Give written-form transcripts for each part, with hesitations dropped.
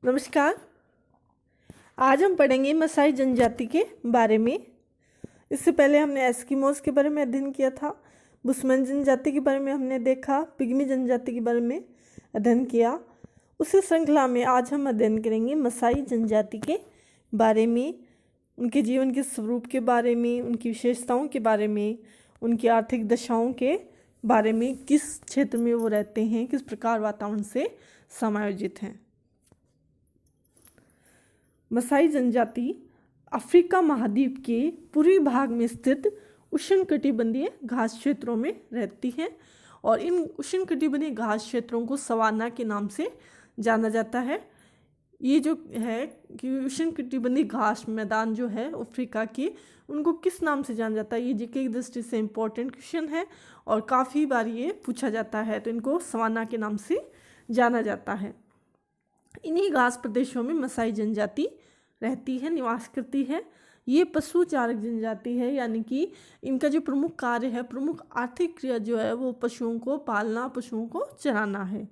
नमस्कार। आज हम पढ़ेंगे मसाई जनजाति के बारे में। इससे पहले हमने एस्किमोस के बारे में अध्ययन किया था, बुशमैन जनजाति के बारे में हमने देखा, पिग्मी जनजाति के बारे में अध्ययन किया। उसी श्रृंखला में आज हम अध्ययन करेंगे मसाई जनजाति के बारे में, उनके जीवन के स्वरूप के बारे में, उनकी विशेषताओं के बारे में, उनकी आर्थिक दशाओं के बारे में, किस क्षेत्र में वो रहते हैं, किस प्रकार वातावरण से समायोजित हैं। मसाई जनजाति अफ्रीका महाद्वीप के पूर्वी भाग में स्थित उष्णकटिबंधीय घास क्षेत्रों में रहती है और इन उष्णकटिबंधीय घास क्षेत्रों को सवाना के नाम से जाना जाता है। ये जो है कि उष्णकटिबंधीय घास मैदान जो है अफ्रीका के, उनको किस नाम से जाना जाता है, ये जीके की दृष्टि से इम्पोर्टेंट क्वेश्चन है और काफ़ी बार ये पूछा जाता है। तो इनको सवाना के नाम से जाना जाता है। इन्हीं घास प्रदेशों में मसाई जनजाति रहती है, निवास करती है। ये पशु चारक जनजाति है, यानी कि इनका जो प्रमुख कार्य है, प्रमुख आर्थिक क्रिया जो है वो पशुओं को पालना, पशुओं को चराना है।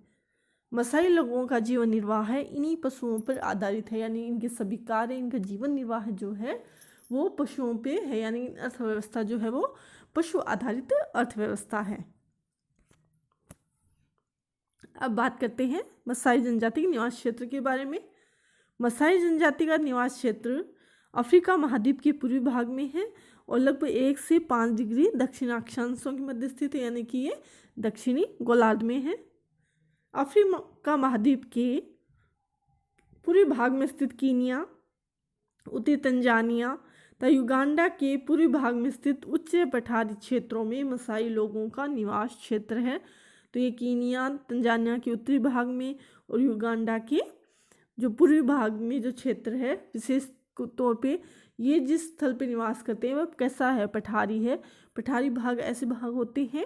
मसाई लोगों का जीवन निर्वाह है इन्हीं पशुओं पर आधारित है, यानी इनके सभी कार्य, इनका जीवन निर्वाह जो है वो पशुओं पे है, यानी अर्थव्यवस्था जो है वो पशु आधारित अर्थव्यवस्था है। अब बात करते हैं मसाई जनजाति के निवास क्षेत्र के बारे में। मसाई जनजाति का निवास क्षेत्र अफ्रीका महाद्वीप के पूर्वी भाग में है और लगभग 1 से 5 डिग्री दक्षिण अक्षांशों के मध्य स्थित है, यानी कि ये दक्षिणी गोलार्ध में है। अफ्रीका महाद्वीप के पूर्वी भाग में स्थित कीनिया, उत्तरी तंजानिया तथा युगांडा के पूर्वी भाग में स्थित उच्च पठारी क्षेत्रों में मसाई लोगों का निवास क्षेत्र है। तो ये कीनिया, तंजानिया के उत्तरी भाग में और युगांडा के जो पूर्वी भाग में जो क्षेत्र है, विशेष तौर पे ये जिस स्थल पे निवास करते हैं वह कैसा है, पठारी है। पठारी भाग ऐसे भाग होते हैं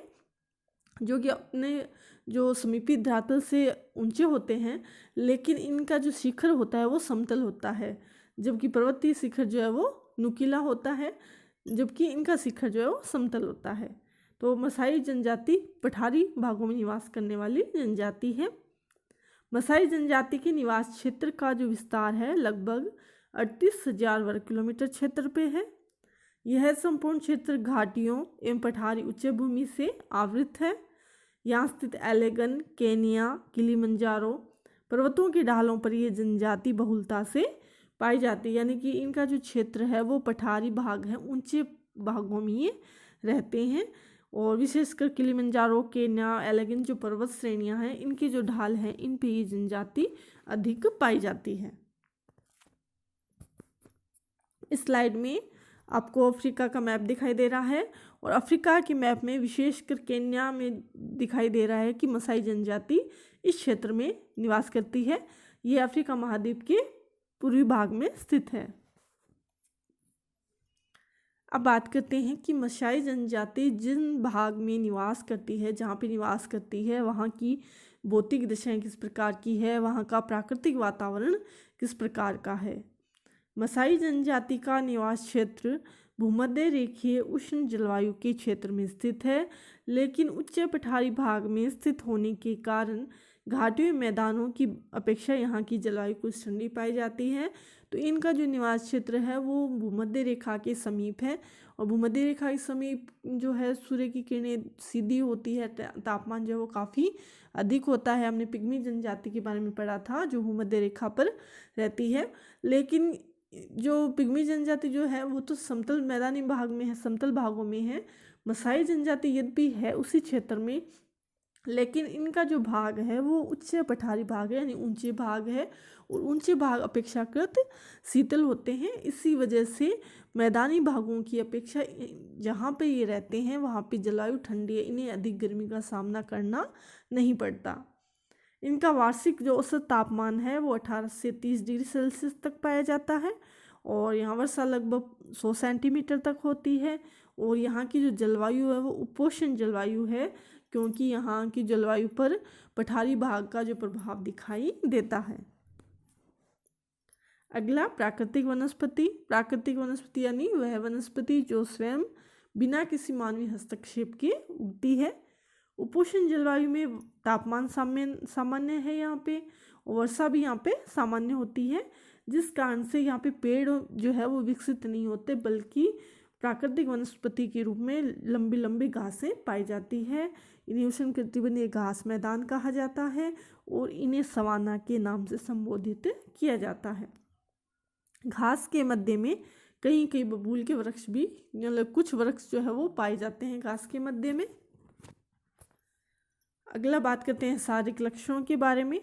जो कि अपने जो समीपी धरातल से ऊंचे होते हैं, लेकिन इनका जो शिखर होता है वो समतल होता है, जबकि पर्वतीय शिखर जो है वो नुकीला होता है, जबकि इनका शिखर जो है वो समतल होता है। तो मसाई जनजाति पठारी भागों में निवास करने वाली जनजाति है। मसाई जनजाति के निवास क्षेत्र का जो विस्तार है लगभग 38,000 वर्ग किलोमीटर क्षेत्र पे है। यह संपूर्ण क्षेत्र घाटियों एवं पठारी उच्च भूमि से आवृत है। यहाँ स्थित एलेगन, केनिया, किलिमंजारो पर्वतों के ढालों पर यह जनजाति बहुलता से पाई जाती है, यानी कि इनका जो क्षेत्र है वो पठारी भाग है, ऊंचे भागों में ये रहते हैं और विशेषकर किलिमंजारो, केन्या, एलेगन जो पर्वत श्रेणियां हैं, इनके जो ढाल हैं, इन पे ये जनजाति अधिक पाई जाती है। इस स्लाइड में आपको अफ्रीका का मैप दिखाई दे रहा है और अफ्रीका के मैप में विशेषकर केन्या में दिखाई दे रहा है कि मसाई जनजाति इस क्षेत्र में निवास करती है। ये अफ्रीका महाद्वीप के पूर्वी भाग में स्थित है। अब बात करते हैं कि मसाई जनजाति जिन भाग में निवास करती है, जहाँ पे निवास करती है, वहाँ की भौतिक दशाएं किस प्रकार की है, वहाँ का प्राकृतिक वातावरण किस प्रकार का है। मसाई जनजाति का निवास क्षेत्र भूमध्य रेखीय उष्ण जलवायु के क्षेत्र में स्थित है, लेकिन उच्च पठारी भाग में स्थित होने के कारण घाटियों मैदानों की अपेक्षा यहाँ की जलवायु कुछ ठंडी पाई जाती है। तो इनका जो निवास क्षेत्र है वो भूमध्य रेखा के समीप है और भूमध्य रेखा के समीप जो है सूर्य की किरणें सीधी होती है, तापमान जो है वो काफ़ी अधिक होता है। हमने पिग्मी जनजाति के बारे में पढ़ा था जो भूमध्य रेखा पर रहती है, लेकिन जो पिग्मी जनजाति जो है वो तो समतल मैदानी भाग में है, समतल भागों में है। मसाई जनजाति यद्यपि है उसी क्षेत्र में, लेकिन इनका जो भाग है वो उच्च पठारी भाग है, यानी ऊंचे भाग है और ऊंचे भाग अपेक्षाकृत शीतल होते हैं। इसी वजह से मैदानी भागों की अपेक्षा जहाँ पे ये रहते हैं वहाँ पे जलवायु ठंडी है, इन्हें अधिक गर्मी का सामना करना नहीं पड़ता। इनका वार्षिक जो औसत तापमान है वो 18 से 30 डिग्री सेल्सियस तक पाया जाता है और यहाँ वर्षा लगभग 100 सेंटीमीटर तक होती है और यहाँ की जो जलवायु है वो उपोष्ण जलवायु है, क्योंकि यहाँ की जलवायु पर पठारी भाग का जो प्रभाव दिखाई देता है। अगला प्राकृतिक वनस्पति। प्राकृतिक वनस्पति यानी वह वनस्पति जो स्वयं बिना किसी मानवीय हस्तक्षेप के उगती है उपोष्ण जलवायु में तापमान सामान्य है यहाँ पे, और वर्षा भी यहाँ पे सामान्य होती है, जिस कारण से यहाँ पे पेड़ जो है वो विकसित नहीं होते, बल्कि प्राकृतिक वनस्पति के रूप में लंबी लंबी घासें पाई जाती है। इन्हें उष्णकटिबंधीय घास मैदान कहा जाता है और इन्हें सवाना के नाम से संबोधित किया जाता है। घास के मध्य में कहीं कहीं बबूल के वृक्ष भी, मतलब कुछ वृक्ष जो है वो पाए जाते हैं घास के मध्य में। अगला बात करते हैं शारीरिक लक्षणों के बारे में।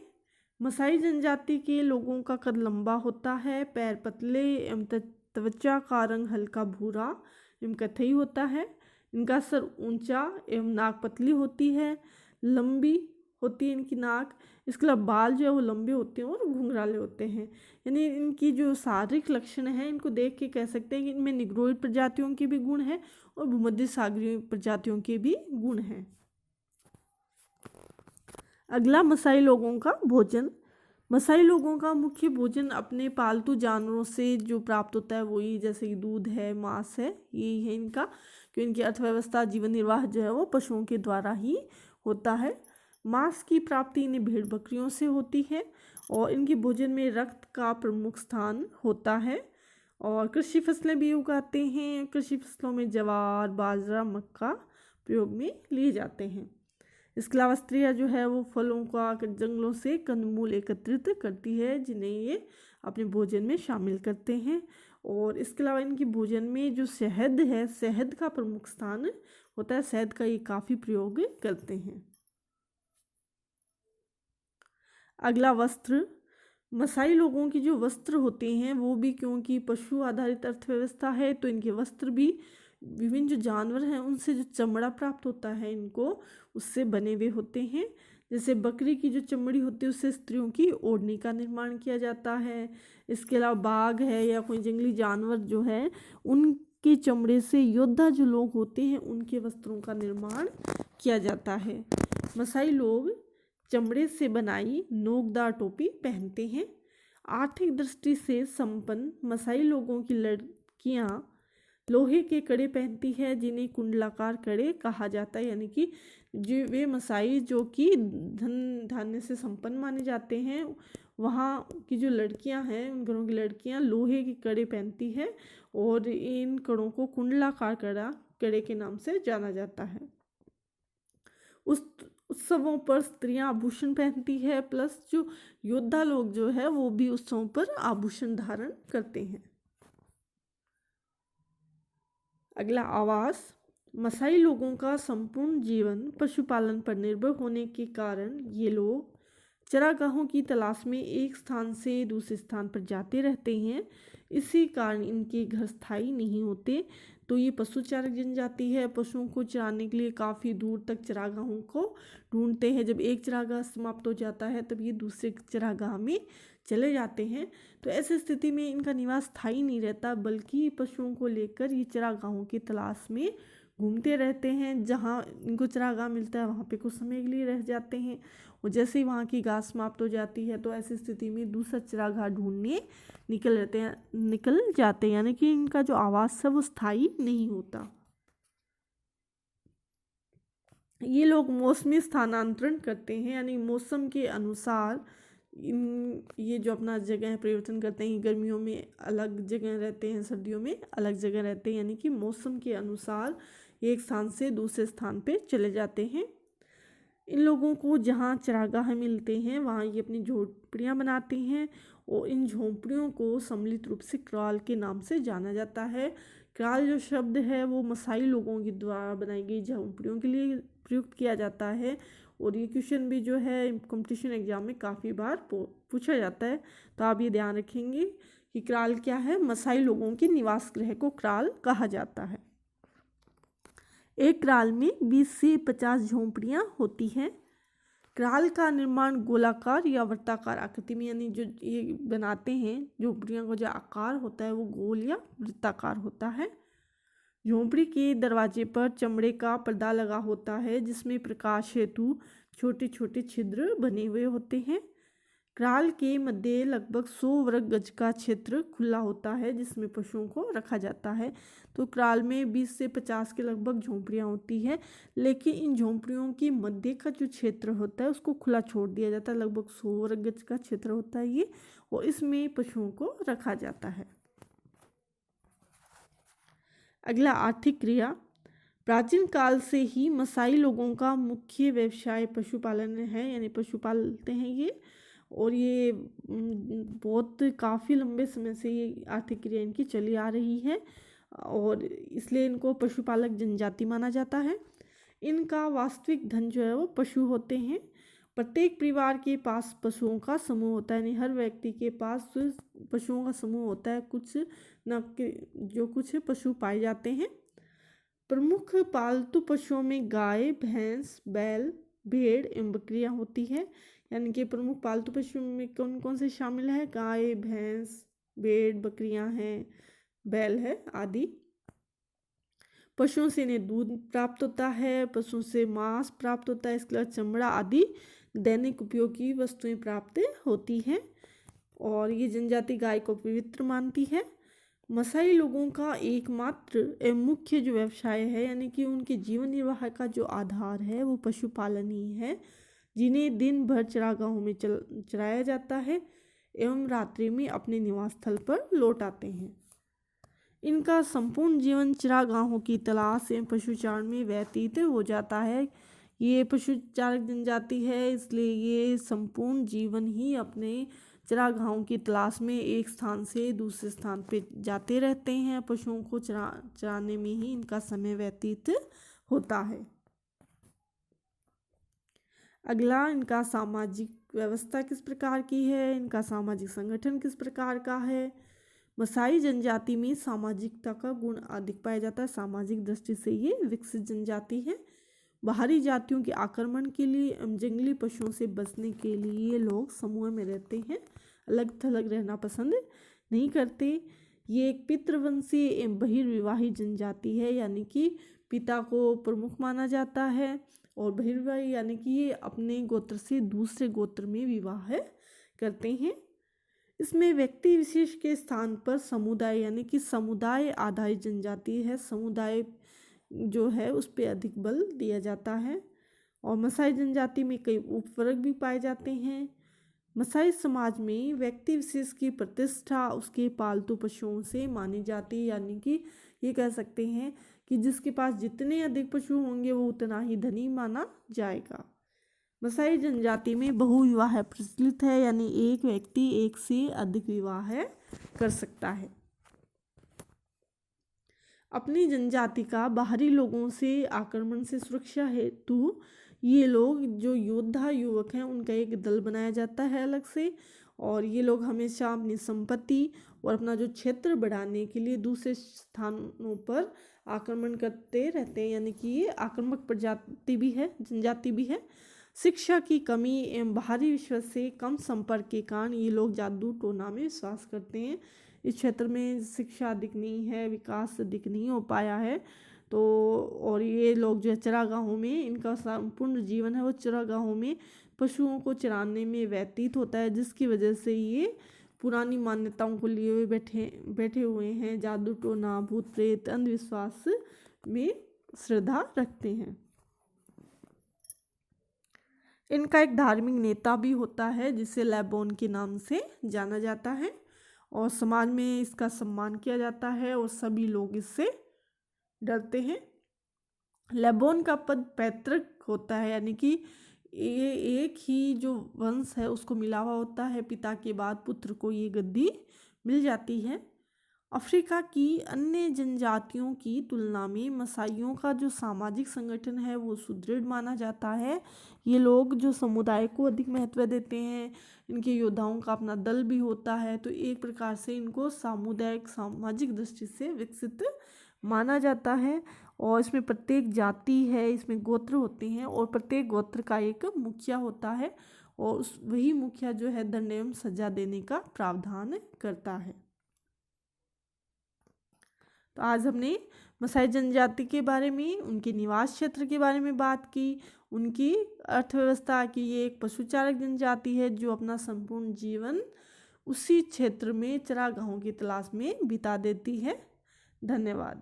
मसाई जनजाति के लोगों का कद लंबा होता है, पैर पतले एवं त्वचा का रंग हल्का भूरा एवं कथई होता है। इनका सर ऊंचा एवं नाक पतली होती है, लंबी होती है इनकी नाक। इसके अलावा बाल जो है वो लंबे होते हैं और घुंघराले होते हैं। यानी इनकी जो शारीरिक लक्षण है, इनको देख के कह सकते हैं कि इनमें निग्रोइड प्रजातियों के भी गुण हैं और भूमध्य सागरीय प्रजातियों के भी गुण हैं। अगला मसाई लोगों का भोजन। मसाई लोगों का मुख्य भोजन अपने पालतू जानवरों से जो प्राप्त होता है वही, जैसे कि दूध है, मांस है, यही है इनका, क्योंकि इनकी अर्थव्यवस्था, जीवन निर्वाह जो है वो पशुओं के द्वारा ही होता है। मांस की प्राप्ति इन्हें भेड़ बकरियों से होती है और इनके भोजन में रक्त का प्रमुख स्थान होता है। और कृषि फसलें भी उगाते हैं। कृषि फसलों में ज्वार, बाजरा, मक्का प्रयोग में लिए जाते हैं। इसके अलावा स्त्रियाँ जो है वो फलों का जंगलों से कंदमूल एकत्रित करती है, जिन्हें ये अपने भोजन में शामिल करते हैं। और इसके अलावा इनके भोजन में जो शहद है, शहद का प्रमुख स्थान होता है। शहद का ये काफ़ी प्रयोग करते हैं। अगला वस्त्र। मसाई लोगों की जो वस्त्र होते हैं वो भी, क्योंकि पशु आधारित अर्थव्यवस्था है, तो इनके वस्त्र भी विभिन्न जो जानवर हैं उनसे जो चमड़ा प्राप्त होता है इनको, उससे बने हुए होते हैं। जैसे बकरी की जो चमड़ी होती है उससे स्त्रियों की ओढ़नी का निर्माण किया जाता है। इसके अलावा बाघ है या कोई जंगली जानवर जो है, उनके चमड़े से योद्धा जो लोग होते हैं उनके वस्त्रों का निर्माण किया जाता है। मसाई लोग चमड़े से बनाई नोकदार टोपी पहनते हैं। आर्थिक दृष्टि से संपन्न मसाई लोगों की लड़कियां लोहे के कड़े पहनती है, जिन्हें कुंडलाकार कड़े कहा जाता है। यानी कि जो वे मसाई जो कि धन धान्य से संपन्न माने जाते हैं, वहाँ की जो लड़कियां हैं, उन घरों की लड़कियां लोहे के कड़े पहनती है और इन कड़ों को कुंडलाकार कड़े के नाम से जाना जाता है। उस उत्सवों पर स्त्रियां आभूषण पहनती है, प्लस जो योद्धा लोग जो है वो भी उत्सवों पर आभूषण धारण करते हैं। अगला आवास। मसाई लोगों का संपूर्ण जीवन पशुपालन पर निर्भर होने के कारण ये लोग चरागाहों की तलाश में एक स्थान से दूसरे स्थान पर जाते रहते हैं। इसी कारण इनके घर स्थायी नहीं होते। तो ये पशुचारक जनजाति है, पशुओं को चराने के लिए काफ़ी दूर तक चरागाहों को ढूंढते हैं। जब एक चरागाह समाप्त हो जाता है तब ये दूसरे चरागाह में चले जाते हैं। तो ऐसी स्थिति में इनका निवास स्थायी नहीं रहता, बल्कि पशुओं को लेकर ये चरागाहों की तलाश में घूमते रहते हैं। जहाँ इनको चरागाह मिलता है वहाँ पे कुछ समय के लिए रह जाते हैं, और जैसे ही वहाँ की घास समाप्त हो जाती है तो ऐसी स्थिति में दूसरा चरागाह ढूंढने निकल जाते हैं। यानी कि इनका जो आवास है वो स्थायी नहीं होता। ये लोग मौसमी स्थानांतरण करते हैं, यानी मौसम के अनुसार ये जो अपना जगह परिवर्तन करते हैं। गर्मियों में अलग जगह रहते हैं, सर्दियों में अलग जगह रहते हैं। यानी कि मौसम के अनुसार एक स्थान से दूसरे स्थान पे चले जाते हैं। इन लोगों को जहाँ चरागाह मिलते हैं वहाँ ये अपनी झोपड़ियाँ बनाते हैं, और इन झोपड़ियों को सम्मिलित रूप से क्राल के नाम से जाना जाता है। क्राल जो शब्द है वो मसाई लोगों के द्वारा बनाई गई झोपड़ियों के लिए प्रयुक्त किया जाता है। और ये क्वेश्चन भी जो है कंपटीशन एग्जाम में काफ़ी बार पूछा जाता है, तो आप ये ध्यान रखेंगे कि क्राल क्या है। मसाई लोगों के निवास गृह को क्राल कहा जाता है। एक क्राल में 20 से 50 झोंपड़ियाँ होती हैं। क्राल का निर्माण गोलाकार या वृत्ताकार आकृति में, यानी जो ये बनाते हैं झोंपड़ियों का जो आकार होता है वो गोल या वृत्ताकार होता है। झोंपड़ी के दरवाजे पर चमड़े का पर्दा लगा होता है, जिसमें प्रकाश हेतु छोटे छोटे छिद्र बने हुए होते हैं। क्राल के मध्य लगभग 100 वर्ग गज का क्षेत्र खुला होता है जिसमें पशुओं को रखा जाता है। तो क्राल में 20 से 50 के लगभग झोंपड़ियाँ होती है, लेकिन इन झोंपड़ियों के मध्य का जो क्षेत्र होता है उसको खुला छोड़ दिया जाता है। लगभग 100 वर्ग गज का क्षेत्र होता है ये, और इसमें पशुओं को रखा जाता है। अगला, आर्थिक क्रिया। प्राचीन काल से ही मसाई लोगों का मुख्य व्यवसाय पशुपालन है, यानी पशु पालते हैं ये, और ये बहुत काफ़ी लंबे समय से ये आर्थिक क्रिया इनकी चली आ रही है, और इसलिए इनको पशुपालक जनजाति माना जाता है। इनका वास्तविक धन जो है वो पशु होते हैं। प्रत्येक परिवार के पास पशुओं का समूह होता है, यानी हर व्यक्ति के पास पशुओं का समूह होता है। कुछ पशु पाए जाते हैं। प्रमुख पालतू पशुओं में गाय, भैंस, बैल, भेड़ एवं बकरियां होती है। यानी कि प्रमुख पालतू पशुओं में कौन कौन से शामिल है? गाय, भैंस, भेड़, बकरियां हैं, बैल है आदि। पशुओं से इन्हें दूध प्राप्त होता है, पशुओं से मांस प्राप्त होता है, इसके अलावा चमड़ा आदि दैनिक उपयोग की वस्तुएं प्राप्त होती हैं। और ये जनजाति गाय को पवित्र मानती है। मसाई लोगों का एकमात्र एवं मुख्य जो व्यवसाय है, यानी कि उनके जीवन निर्वाह का जो आधार है वो पशुपालन ही है, जिन्हें दिन भर चरागाहों में चराया जाता है एवं रात्रि में अपने निवास स्थल पर लौट आते हैं। इनका संपूर्ण जीवन चरागाहों की तलाश एवं पशुचारण में व्यतीत हो जाता है। ये पशुचारक जनजाति है, इसलिए ये संपूर्ण जीवन ही अपने चरागाहों की तलाश में एक स्थान से दूसरे स्थान पे जाते रहते हैं। पशुओं को चराने में ही इनका समय व्यतीत होता है। अगला, इनका सामाजिक व्यवस्था किस प्रकार की है, इनका सामाजिक संगठन किस प्रकार का है। मसाई जनजाति में सामाजिकता का गुण अधिक पाया जाता है। सामाजिक दृष्टि से ये विकसित जनजाति है। बाहरी जातियों के आक्रमण के लिए जंगली पशुओं से बचने के लिए लोग समूह में रहते हैं, अलग थलग रहना पसंद नहीं करते। ये एक पितृवंशी एवं बहिर्विवाही जनजाति है, यानी कि पिता को प्रमुख माना जाता है, और बहिर्विवाही यानी कि ये अपने गोत्र से दूसरे गोत्र में विवाह करते हैं। इसमें व्यक्ति विशेष के स्थान पर समुदाय यानी कि समुदाय आधारित जनजाति है। समुदाय जो है उस पर अधिक बल दिया जाता है। और मसाई जनजाति में कई उपवर्ग भी पाए जाते हैं। मसाई समाज में व्यक्ति विशेष की प्रतिष्ठा उसके पालतू पशुओं से मानी जाती है, यानी कि ये कह सकते हैं कि जिसके पास जितने अधिक पशु होंगे वो उतना ही धनी माना जाएगा। मसाई जनजाति में बहुविवाह प्रचलित है, यानी एक व्यक्ति एक से अधिक विवाह कर सकता है। अपनी जनजाति का बाहरी लोगों से आक्रमण से सुरक्षा हेतु ये लोग जो योद्धा युवक हैं उनका एक दल बनाया जाता है अलग से, और ये लोग हमेशा अपनी संपत्ति और अपना जो क्षेत्र बढ़ाने के लिए दूसरे स्थानों पर आक्रमण करते रहते हैं, यानी कि ये आक्रामक प्रजाति भी है, जनजाति भी है। शिक्षा की कमी एवं बाहरी विश्व से कम संपर्क के कारण ये लोग जादू टोना में विश्वास करते हैं। इस क्षेत्र में शिक्षा अधिक नहीं है, विकास अधिक नहीं हो पाया है, तो और ये लोग जो है चरागाहों में इनका संपूर्ण जीवन है वो चरागाहों में पशुओं को चराने में व्यतीत होता है, जिसकी वजह से ये पुरानी मान्यताओं को लिए हुए बैठे हुए हैं। जादू टोना, भूत प्रेत, अंधविश्वास में श्रद्धा रखते हैं। इनका एक धार्मिक नेता भी होता है जिसे लैबोन के नाम से जाना जाता है, और समाज में इसका सम्मान किया जाता है और सभी लोग इससे डरते हैं। लैबोन का पद पैतृक होता है, यानी कि ये एक ही जो वंश है उसको मिला हुआ होता है, पिता के बाद पुत्र को ये गद्दी मिल जाती है। अफ्रीका की अन्य जनजातियों की तुलना में मसाइयों का जो सामाजिक संगठन है वो सुदृढ़ माना जाता है। ये लोग जो समुदाय को अधिक महत्व देते हैं, इनके योद्धाओं का अपना दल भी होता है, तो एक प्रकार से इनको सामुदायिक सामाजिक दृष्टि से विकसित माना जाता है। और इसमें प्रत्येक जाति है, इसमें गोत्र होते हैं, और प्रत्येक गोत्र का एक मुखिया होता है, और वही मुखिया जो है दंड एवं सजा देने का प्रावधान करता है। तो आज हमने मसाई जनजाति के बारे में, उनके निवास क्षेत्र के बारे में बात की, उनकी अर्थव्यवस्था की। ये एक पशुचारक जनजाति है जो अपना संपूर्ण जीवन उसी क्षेत्र में चरागाहों की तलाश में बिता देती है। धन्यवाद।